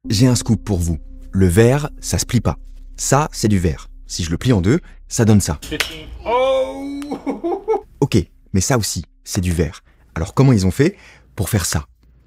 J'ai un scoop pour vous. Le verre, ça se plie pas. Ça, c'est du verre. Si je le plie en deux, ça donne ça. Ok, mais ça aussi, c'est du verre. Alors comment ils ont fait pour faire ça?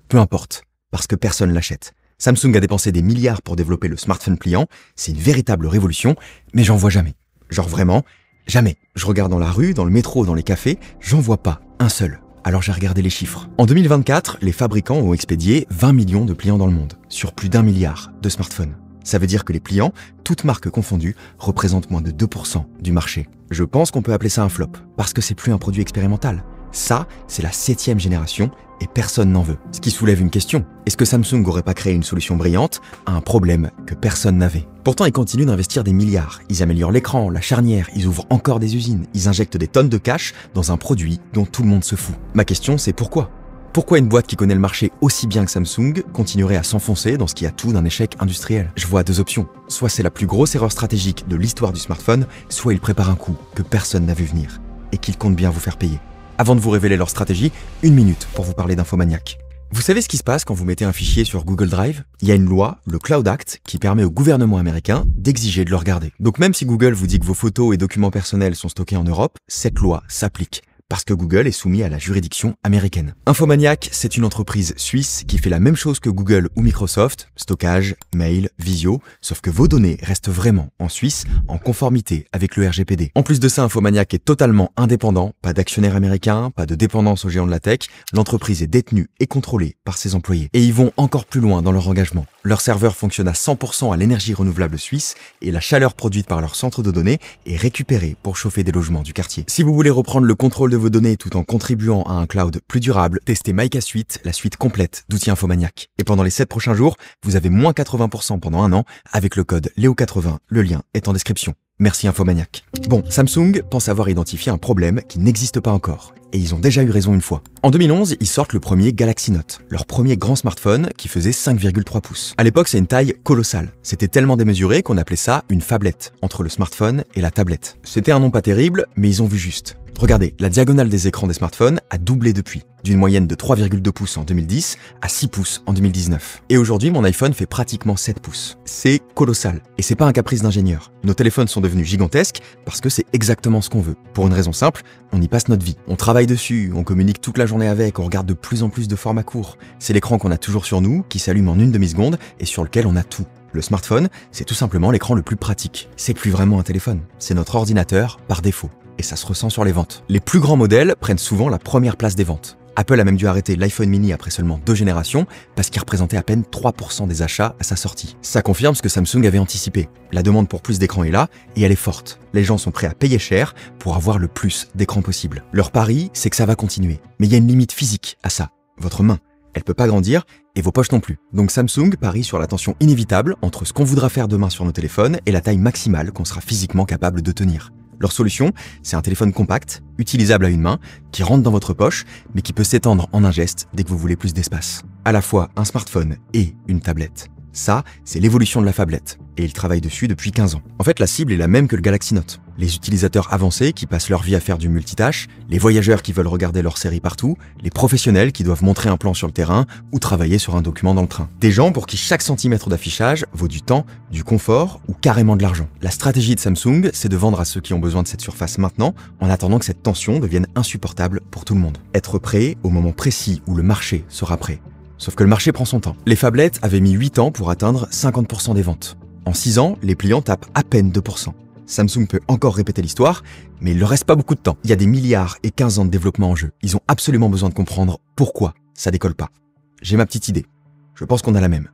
Peu importe, parce que personne l'achète. Samsung a dépensé des milliards pour développer le smartphone pliant, c'est une véritable révolution, mais j'en vois jamais. Genre vraiment, jamais. Je regarde dans la rue, dans le métro, dans les cafés, j'en vois pas un seul. Alors j'ai regardé les chiffres. En 2024, les fabricants ont expédié 20 millions de pliants dans le monde, sur plus d'1 milliard de smartphones. Ça veut dire que les pliants, toutes marques confondues, représentent moins de 2% du marché. Je pense qu'on peut appeler ça un flop, parce que c'est plus un produit expérimental. Ça, c'est la 7e génération et personne n'en veut. Ce qui soulève une question. Est-ce que Samsung n'aurait pas créé une solution brillante à un problème que personne n'avait? Pourtant, ils continuent d'investir des milliards. Ils améliorent l'écran, la charnière, ils ouvrent encore des usines, ils injectent des tonnes de cash dans un produit dont tout le monde se fout. Ma question, c'est pourquoi? Pourquoi une boîte qui connaît le marché aussi bien que Samsung continuerait à s'enfoncer dans ce qui a tout d'un échec industriel? Je vois deux options. Soit c'est la plus grosse erreur stratégique de l'histoire du smartphone, soit ils préparent un coup que personne n'a vu venir et qu'ils comptent bien vous faire payer. Avant de vous révéler leur stratégie, 1 minute pour vous parler d'Infomaniac. Vous savez ce qui se passe quand vous mettez un fichier sur Google Drive? Il y a une loi, le Cloud Act, qui permet au gouvernement américain d'exiger de le regarder. Donc même si Google vous dit que vos photos et documents personnels sont stockés en Europe, cette loi s'applique. Parce que Google est soumis à la juridiction américaine. Infomaniac, c'est une entreprise suisse qui fait la même chose que Google ou Microsoft, stockage, mail, visio, sauf que vos données restent vraiment en Suisse, en conformité avec le RGPD. En plus de ça, Infomaniac est totalement indépendant, pas d'actionnaire américain, pas de dépendance aux géants de la tech, l'entreprise est détenue et contrôlée par ses employés. Et ils vont encore plus loin dans leur engagement. Leur serveur fonctionne à 100% à l'énergie renouvelable suisse et la chaleur produite par leur centre de données est récupérée pour chauffer des logements du quartier. Si vous voulez reprendre le contrôle de vos données tout en contribuant à un cloud plus durable, testez Mica Suite, la suite complète d'outils Infomaniac. Et pendant les 7 prochains jours, vous avez moins 80% pendant un an avec le code Léo80. Le lien est en description. Merci Infomaniac. Bon, Samsung pense avoir identifié un problème qui n'existe pas encore. Et ils ont déjà eu raison une fois. En 2011, ils sortent le premier Galaxy Note, leur premier grand smartphone qui faisait 5,3 pouces. À l'époque, c'est une taille colossale. C'était tellement démesuré qu'on appelait ça une phablette, entre le smartphone et la tablette. C'était un nom pas terrible, mais ils ont vu juste. Regardez, la diagonale des écrans des smartphones a doublé depuis, d'une moyenne de 3,2 pouces en 2010 à 6 pouces en 2019. Et aujourd'hui, mon iPhone fait pratiquement 7 pouces. C'est colossal. Et c'est pas un caprice d'ingénieur. Nos téléphones sont devenus gigantesques parce que c'est exactement ce qu'on veut. Pour une raison simple, on y passe notre vie. On travaille dessus, on communique toute la journée avec, on regarde de plus en plus de formats courts. C'est l'écran qu'on a toujours sur nous, qui s'allume en une demi-seconde et sur lequel on a tout. Le smartphone, c'est tout simplement l'écran le plus pratique. C'est plus vraiment un téléphone, c'est notre ordinateur par défaut. Et ça se ressent sur les ventes. Les plus grands modèles prennent souvent la première place des ventes. Apple a même dû arrêter l'iPhone mini après seulement 2 générations parce qu'il représentait à peine 3% des achats à sa sortie. Ça confirme ce que Samsung avait anticipé. La demande pour plus d'écran est là et elle est forte. Les gens sont prêts à payer cher pour avoir le plus d'écran possible. Leur pari, c'est que ça va continuer. Mais il y a une limite physique à ça. Votre main, elle peut pas grandir et vos poches non plus. Donc Samsung parie sur la tension inévitable entre ce qu'on voudra faire demain sur nos téléphones et la taille maximale qu'on sera physiquement capable de tenir. Leur solution, c'est un téléphone compact, utilisable à une main, qui rentre dans votre poche, mais qui peut s'étendre en un geste dès que vous voulez plus d'espace. À la fois un smartphone et une tablette. Ça, c'est l'évolution de la phablette, et ils travaillent dessus depuis 15 ans. En fait, la cible est la même que le Galaxy Note. Les utilisateurs avancés qui passent leur vie à faire du multitâche, les voyageurs qui veulent regarder leurs séries partout, les professionnels qui doivent montrer un plan sur le terrain ou travailler sur un document dans le train. Des gens pour qui chaque centimètre d'affichage vaut du temps, du confort ou carrément de l'argent. La stratégie de Samsung, c'est de vendre à ceux qui ont besoin de cette surface maintenant, en attendant que cette tension devienne insupportable pour tout le monde. Être prêt au moment précis où le marché sera prêt. Sauf que le marché prend son temps. Les phablettes avaient mis 8 ans pour atteindre 50% des ventes. En 6 ans, les pliants tapent à peine 2%. Samsung peut encore répéter l'histoire, mais il leur reste pas beaucoup de temps. Il y a des milliards et 15 ans de développement en jeu. Ils ont absolument besoin de comprendre pourquoi ça décolle pas. J'ai ma petite idée. Je pense qu'on a la même.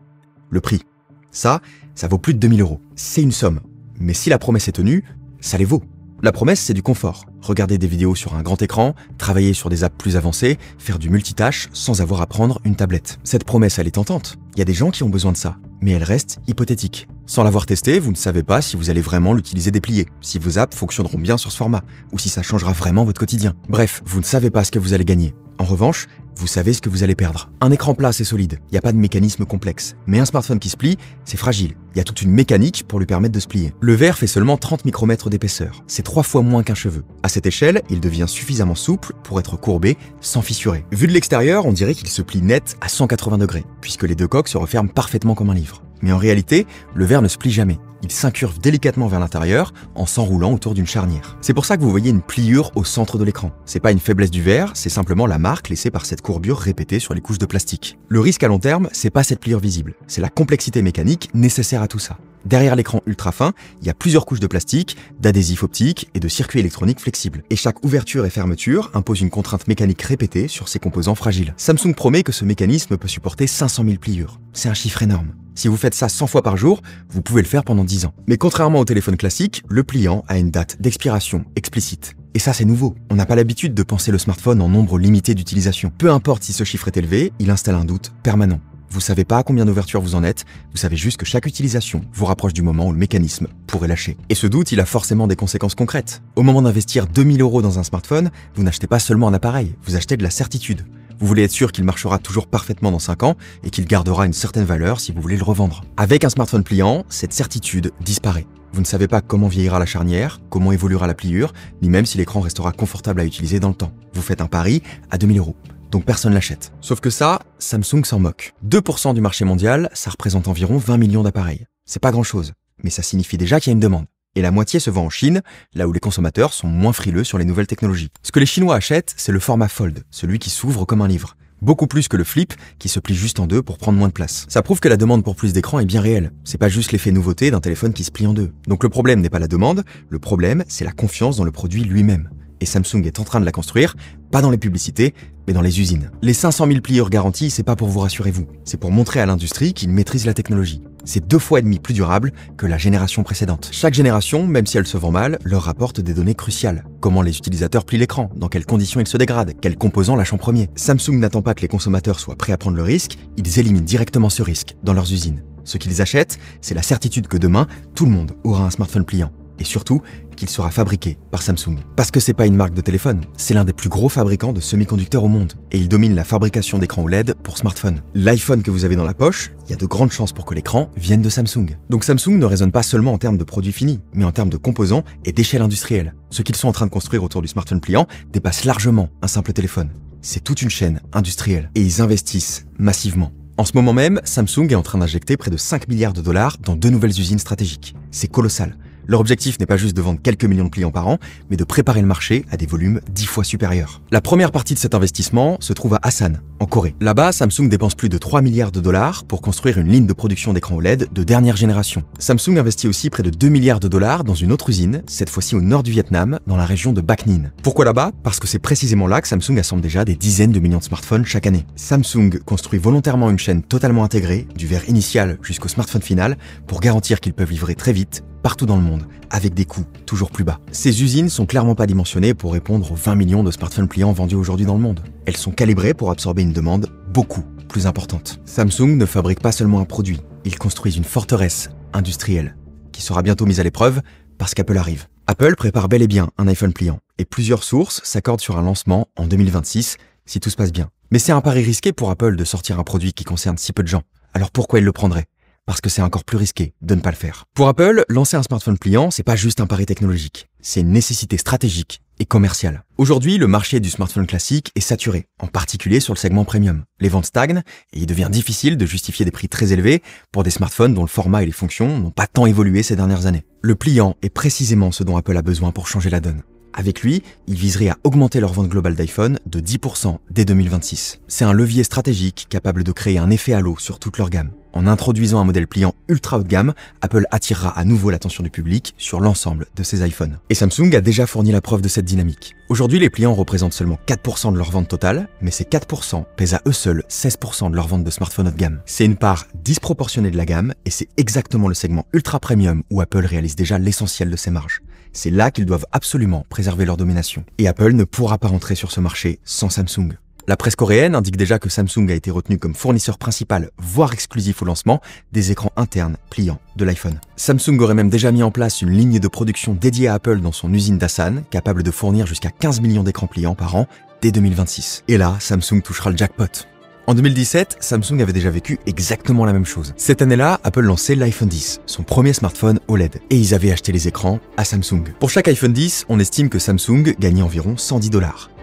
Le prix. Ça vaut plus de 2000 €. C'est une somme. Mais si la promesse est tenue, ça les vaut. La promesse, c'est du confort. Regarder des vidéos sur un grand écran, travailler sur des apps plus avancées, faire du multitâche sans avoir à prendre une tablette. Cette promesse, elle est tentante. Il y a des gens qui ont besoin de ça, mais elle reste hypothétique. Sans l'avoir testé, vous ne savez pas si vous allez vraiment l'utiliser déplié, si vos apps fonctionneront bien sur ce format, ou si ça changera vraiment votre quotidien. Bref, vous ne savez pas ce que vous allez gagner. En revanche, vous savez ce que vous allez perdre. Un écran plat, c'est solide, il n'y a pas de mécanisme complexe. Mais un smartphone qui se plie, c'est fragile. Il y a toute une mécanique pour lui permettre de se plier. Le verre fait seulement 30 micromètres d'épaisseur. C'est 3 fois moins qu'un cheveu. À cette échelle, il devient suffisamment souple pour être courbé sans fissurer. Vu de l'extérieur, on dirait qu'il se plie net à 180 degrés, puisque les deux coques se referment parfaitement comme un livre. Mais en réalité, le verre ne se plie jamais. Il s'incurve délicatement vers l'intérieur en s'enroulant autour d'une charnière. C'est pour ça que vous voyez une pliure au centre de l'écran. C'est pas une faiblesse du verre, c'est simplement la marque laissée par cette courbure répétée sur les couches de plastique. Le risque à long terme, c'est pas cette pliure visible, c'est la complexité mécanique nécessaire à tout ça. Derrière l'écran ultra fin, il y a plusieurs couches de plastique, d'adhésifs optiques et de circuits électroniques flexibles. Et chaque ouverture et fermeture impose une contrainte mécanique répétée sur ces composants fragiles. Samsung promet que ce mécanisme peut supporter 500 000 pliures. C'est un chiffre énorme. Si vous faites ça 100 fois par jour, vous pouvez le faire pendant 10 ans. Mais contrairement au téléphone classique, le pliant a une date d'expiration explicite. Et ça, c'est nouveau. On n'a pas l'habitude de penser le smartphone en nombre limité d'utilisation. Peu importe si ce chiffre est élevé, il installe un doute permanent. Vous savez pas à combien d'ouvertures vous en êtes, vous savez juste que chaque utilisation vous rapproche du moment où le mécanisme pourrait lâcher. Et ce doute, il a forcément des conséquences concrètes. Au moment d'investir 2000 € dans un smartphone, vous n'achetez pas seulement un appareil, vous achetez de la certitude. Vous voulez être sûr qu'il marchera toujours parfaitement dans 5 ans et qu'il gardera une certaine valeur si vous voulez le revendre. Avec un smartphone pliant, cette certitude disparaît. Vous ne savez pas comment vieillira la charnière, comment évoluera la pliure, ni même si l'écran restera confortable à utiliser dans le temps. Vous faites un pari à 2000 €. Donc personne l'achète. Sauf que ça, Samsung s'en moque. 2% du marché mondial, ça représente environ 20 millions d'appareils. C'est pas grand-chose, mais ça signifie déjà qu'il y a une demande. Et la moitié se vend en Chine, là où les consommateurs sont moins frileux sur les nouvelles technologies. Ce que les Chinois achètent, c'est le format Fold, celui qui s'ouvre comme un livre. Beaucoup plus que le Flip, qui se plie juste en deux pour prendre moins de place. Ça prouve que la demande pour plus d'écran est bien réelle. C'est pas juste l'effet nouveauté d'un téléphone qui se plie en deux. Donc le problème n'est pas la demande, le problème, c'est la confiance dans le produit lui-même. Et Samsung est en train de la construire, pas dans les publicités, mais dans les usines. Les 500 000 pliures garanties, c'est pas pour vous rassurer vous, c'est pour montrer à l'industrie qu'il maîtrise la technologie. C'est 2,5 fois plus durable que la génération précédente. Chaque génération, même si elle se vend mal, leur rapporte des données cruciales. Comment les utilisateurs plient l'écran, dans quelles conditions il se dégrade, quels composants lâchent en premier. Samsung n'attend pas que les consommateurs soient prêts à prendre le risque, ils éliminent directement ce risque dans leurs usines. Ce qu'ils achètent, c'est la certitude que demain, tout le monde aura un smartphone pliant. Et surtout, qu'il sera fabriqué par Samsung. Parce que c'est pas une marque de téléphone, c'est l'un des plus gros fabricants de semi-conducteurs au monde. Et il domine la fabrication d'écrans OLED pour smartphones. L'iPhone que vous avez dans la poche, il y a de grandes chances pour que l'écran vienne de Samsung. Donc Samsung ne raisonne pas seulement en termes de produits finis, mais en termes de composants et d'échelle industrielle. Ce qu'ils sont en train de construire autour du smartphone pliant dépasse largement un simple téléphone. C'est toute une chaîne industrielle. Et ils investissent massivement. En ce moment même, Samsung est en train d'injecter près de 5 milliards de dollars dans 2 nouvelles usines stratégiques. C'est colossal. Leur objectif n'est pas juste de vendre quelques millions de pliants par an, mais de préparer le marché à des volumes 10 fois supérieurs. La première partie de cet investissement se trouve à Asan, en Corée. Là-bas, Samsung dépense plus de 3 milliards de dollars pour construire une ligne de production d'écrans OLED de dernière génération. Samsung investit aussi près de 2 milliards de dollars dans une autre usine, cette fois-ci au nord du Vietnam, dans la région de Bac Ninh. Pourquoi là-bas? Parce que c'est précisément là que Samsung assemble déjà des dizaines de millions de smartphones chaque année. Samsung construit volontairement une chaîne totalement intégrée, du verre initial jusqu'au smartphone final, pour garantir qu'ils peuvent livrer très vite, partout dans le monde, avec des coûts toujours plus bas. Ces usines sont clairement pas dimensionnées pour répondre aux 20 millions de smartphones pliants vendus aujourd'hui dans le monde. Elles sont calibrées pour absorber une demande beaucoup plus importante. Samsung ne fabrique pas seulement un produit, ils construisent une forteresse industrielle qui sera bientôt mise à l'épreuve parce qu'Apple arrive. Apple prépare bel et bien un iPhone pliant et plusieurs sources s'accordent sur un lancement en 2026 si tout se passe bien. Mais c'est un pari risqué pour Apple de sortir un produit qui concerne si peu de gens. Alors pourquoi il le prendrait ? Parce que c'est encore plus risqué de ne pas le faire. Pour Apple, lancer un smartphone pliant, c'est pas juste un pari technologique, c'est une nécessité stratégique et commerciale. Aujourd'hui, le marché du smartphone classique est saturé, en particulier sur le segment premium. Les ventes stagnent et il devient difficile de justifier des prix très élevés pour des smartphones dont le format et les fonctions n'ont pas tant évolué ces dernières années. Le pliant est précisément ce dont Apple a besoin pour changer la donne. Avec lui, ils viseraient à augmenter leur vente globale d'iPhone de 10% dès 2026. C'est un levier stratégique capable de créer un effet halo sur toute leur gamme. En introduisant un modèle pliant ultra haut de gamme, Apple attirera à nouveau l'attention du public sur l'ensemble de ses iPhones. Et Samsung a déjà fourni la preuve de cette dynamique. Aujourd'hui, les pliants représentent seulement 4% de leur vente totale, mais ces 4% pèsent à eux seuls 16% de leur vente de smartphones haut de gamme. C'est une part disproportionnée de la gamme et c'est exactement le segment ultra premium où Apple réalise déjà l'essentiel de ses marges. C'est là qu'ils doivent absolument préserver leur domination. Et Apple ne pourra pas rentrer sur ce marché sans Samsung. La presse coréenne indique déjà que Samsung a été retenu comme fournisseur principal, voire exclusif au lancement, des écrans internes pliants de l'iPhone. Samsung aurait même déjà mis en place une ligne de production dédiée à Apple dans son usine d'Asan, capable de fournir jusqu'à 15 millions d'écrans pliants par an dès 2026. Et là, Samsung touchera le jackpot. En 2017, Samsung avait déjà vécu exactement la même chose. Cette année-là, Apple lançait l'iPhone X, son premier smartphone OLED, et ils avaient acheté les écrans à Samsung. Pour chaque iPhone X, on estime que Samsung gagnait environ 110 $.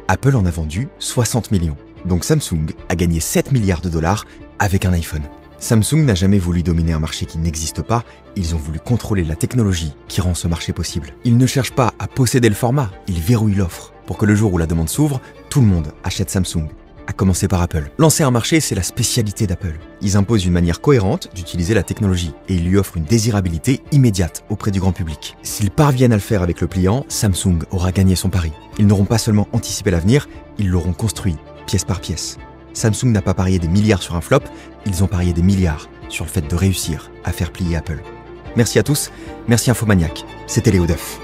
Apple en a vendu 60 millions. Donc Samsung a gagné 7 milliards de dollars avec un iPhone. Samsung n'a jamais voulu dominer un marché qui n'existe pas, ils ont voulu contrôler la technologie qui rend ce marché possible. Ils ne cherchent pas à posséder le format, ils verrouillent l'offre, pour que le jour où la demande s'ouvre, tout le monde achète Samsung. À commencer par Apple. Lancer un marché, c'est la spécialité d'Apple. Ils imposent une manière cohérente d'utiliser la technologie et ils lui offrent une désirabilité immédiate auprès du grand public. S'ils parviennent à le faire avec le pliant, Samsung aura gagné son pari. Ils n'auront pas seulement anticipé l'avenir, ils l'auront construit, pièce par pièce. Samsung n'a pas parié des milliards sur un flop, ils ont parié des milliards sur le fait de réussir à faire plier Apple. Merci à tous, merci Infomaniac, c'était Léo Duff.